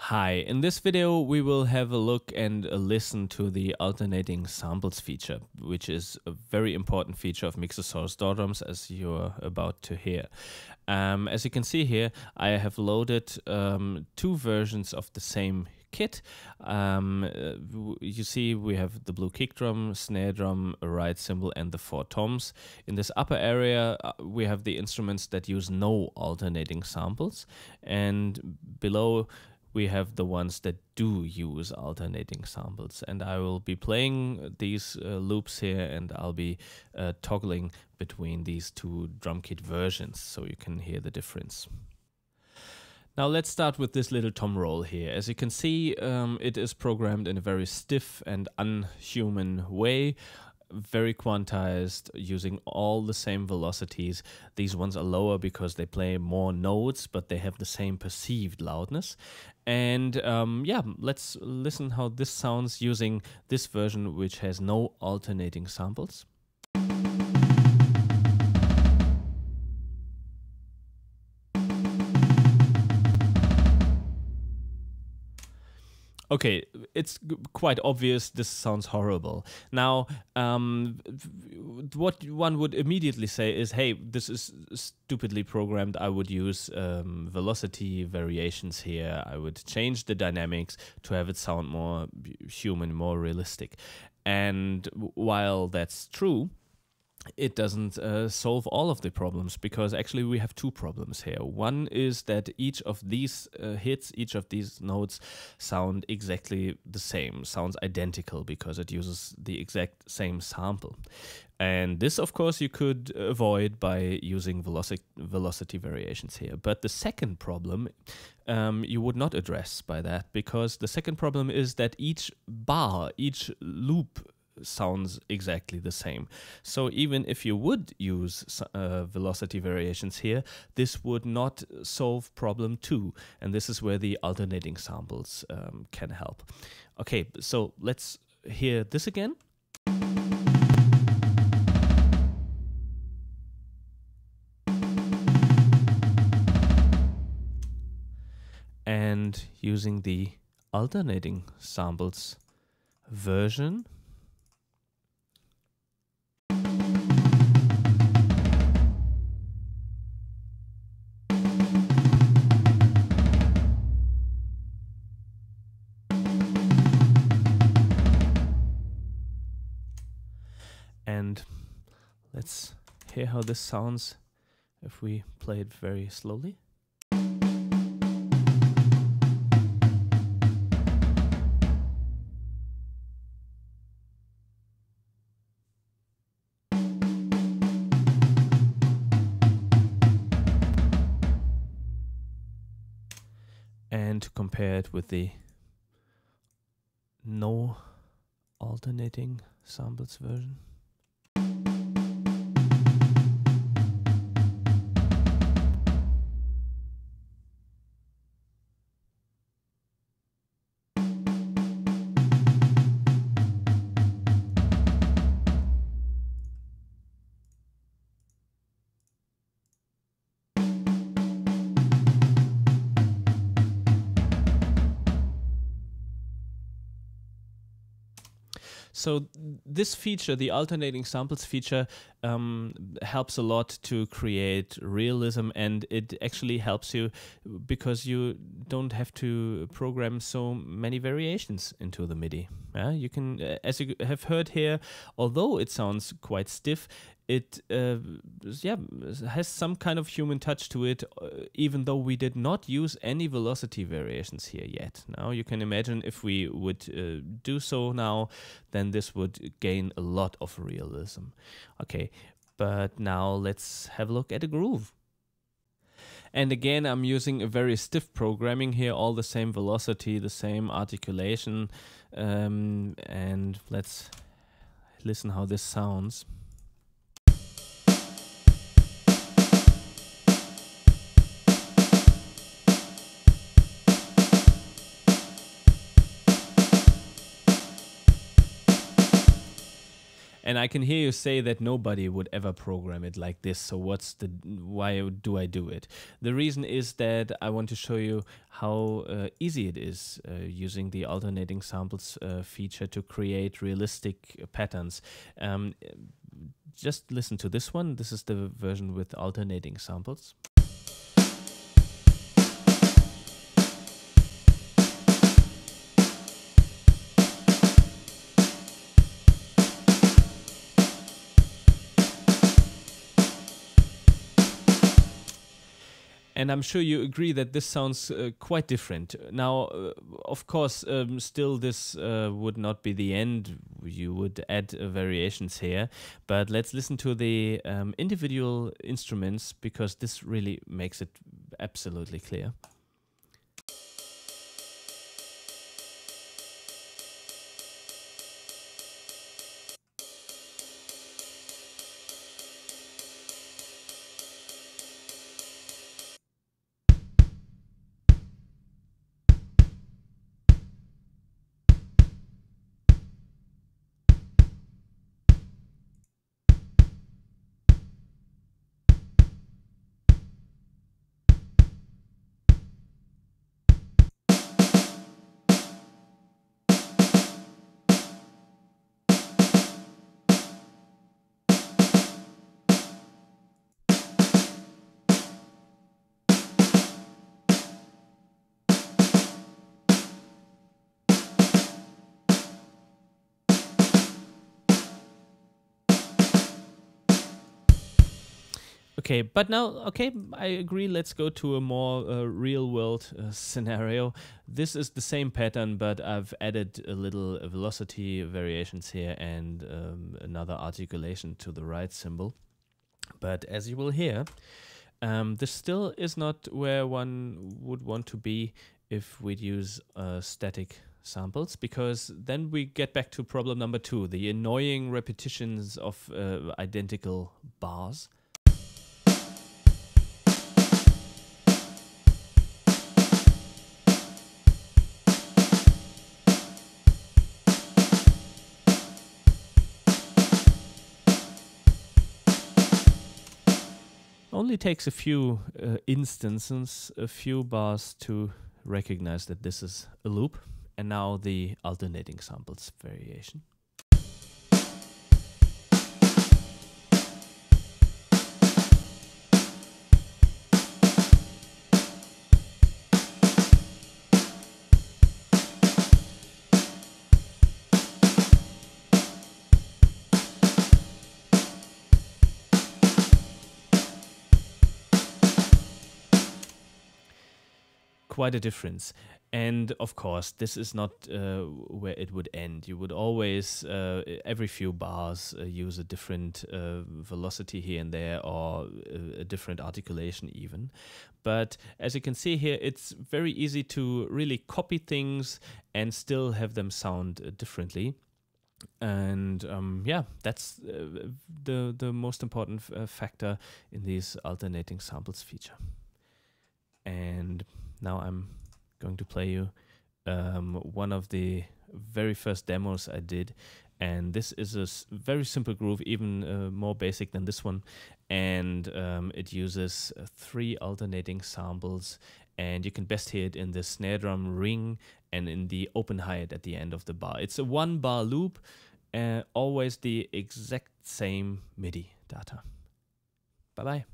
Hi, in this video we will have a look and a listen to the alternating samples feature, which is a very important feature of MIXOSAURUS drums, as you're about to hear. As you can see here, I have loaded two versions of the same kit. You see we have the blue kick drum, snare drum, a ride cymbal and the 4 toms. In this upper area we have the instruments that use no alternating samples, and below we have the ones that do use alternating samples, and I will be playing these loops here, and I'll be toggling between these two drum kit versions so you can hear the difference. Now let's start with this little tom roll here. As you can see, it is programmed in a very stiff and unhuman way, very quantized, using all the same velocities. These ones are lower because they play more notes, but they have the same perceived loudness. And yeah, let's listen how this sounds using this version, which has no alternating samples. Okay, it's quite obvious this sounds horrible. Now, what one would immediately say is, hey, this is stupidly programmed. I would use velocity variations here. I would change the dynamics to have it sound more human, more realistic. And while that's true, it doesn't solve all of the problems, because actually we have two problems here. One is that each of these hits, each of these notes sound exactly the same, sounds identical, because it uses the exact same sample. And this, of course, you could avoid by using velocity variations here. But the second problem you would not address by that, because the second problem is that each bar, each loop sounds exactly the same. So even if you would use velocity variations here, this would not solve problem 2, and this is where the alternating samples can help. Okay, so let's hear this again. And using the alternating samples version, and let's hear how this sounds if we play it very slowly. And to compare it with the no alternating samples version. So this feature, the alternating samples feature, helps a lot to create realism, and it actually helps you because you don't have to program so many variations into the MIDI. You can, as you have heard here, although it sounds quite stiff, it has some kind of human touch to it, even though we did not use any velocity variations here yet. Now you can imagine if we would do so now, then this would gain a lot of realism. Okay, but now let's have a look at a groove. And again, I'm using a very stiff programming here, all the same velocity, the same articulation, and let's listen how this sounds. And I can hear you say that nobody would ever program it like this. So why do I do it? The reason is that I want to show you how easy it is using the alternating samples feature to create realistic patterns. Just listen to this one. This is the version with alternating samples. And I'm sure you agree that this sounds quite different. Now, of course, still this would not be the end. You would add variations here. But let's listen to the individual instruments, because this really makes it absolutely clear. Okay, but now, okay, I agree. Let's go to a more real-world scenario. This is the same pattern, but I've added a little velocity variations here and another articulation to the right cymbal. But as you will hear, this still is not where one would want to be if we'd use static samples, because then we get back to problem number 2, the annoying repetitions of identical bars. Only takes a few instances, a few bars to recognize that this is a loop. And now the alternating samples variation. Quite a difference. And of course, this is not where it would end. You would always, every few bars, use a different velocity here and there, or a different articulation even. But as you can see here, it's very easy to really copy things and still have them sound differently. And yeah, that's the most important factor in this alternating samples feature. And now I'm going to play you one of the very first demos I did. And this is a very simple groove, even more basic than this one. And it uses 3 alternating samples. And you can best hear it in the snare drum ring and in the open hi-hat at the end of the bar. It's a 1-bar loop, always the exact same MIDI data. Bye-bye.